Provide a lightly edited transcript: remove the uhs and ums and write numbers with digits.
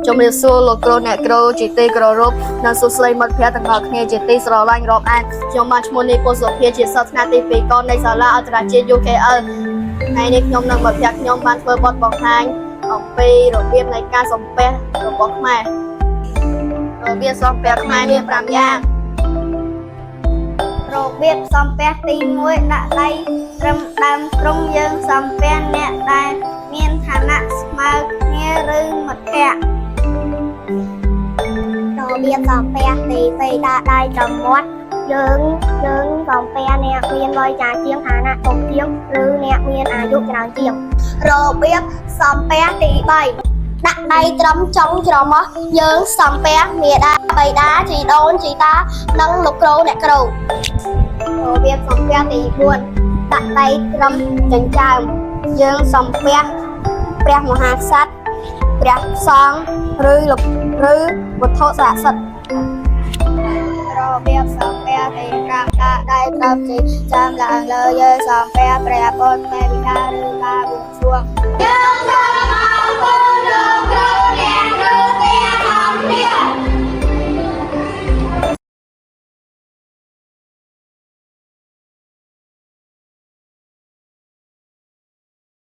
ជំរាបសួរលោកគ្រូអ្នកគ្រូជាទីគោរពនិងសួស្តីមិត្តភ័ក្តិទាំងអស់គ្នាជាទីស្រឡាញ់រាប់អានខ្ញុំបានឈ្មោះនេះពុសុភាជាសិស្សថ្នាក់ទី2កននៃសាលាអន្តរជាតិ UKL ថ្ងៃនេះខ្ញុំនិងមិត្តភ័ក្តិខ្ញុំបានធ្វើបទបង្ហាញអំពីរបៀបនៃការសំពះរបស់ខ្មែររបៀបសំពះខ្មែរមាន5យ៉ាងរបៀបសំពះទី1ដាក់ដៃត្រឹមដើមទ្រូងយើងសំពះអ្នកដែលមានឋានៈស្មើគ្នាឬមិត្តភ័ក្តិរបៀបសំពះទី2ដាក់ដៃត្រឹមមាត់យើងសំពះអ្នកមានវ័យចាស់ជាងឋានៈធំជាងឬអ្នកមានអាយុច្រើនជាងរបៀបសំពះទី3ដាក់ដៃត្រឹមចុងច្រមុះយើងសំពះមាតាបិតាជីដូនជីតានិងលោកគ្រូអ្នកគ្រូរបៀបសំពះទី4ដាក់ដៃត្រឹមចិញ្ចើមយើងសំពះព្រះមហាក្សត្រព្រះសង្ឃឬវត្ថុស័ក្តិសិទ្ធិរបៀបសំពះទី5ដាក់ដៃត្រឹមចិញ្ចើមឡើងលើយើងសំពះព្រះពុទ្ធមេបិតាឬការបួងសួង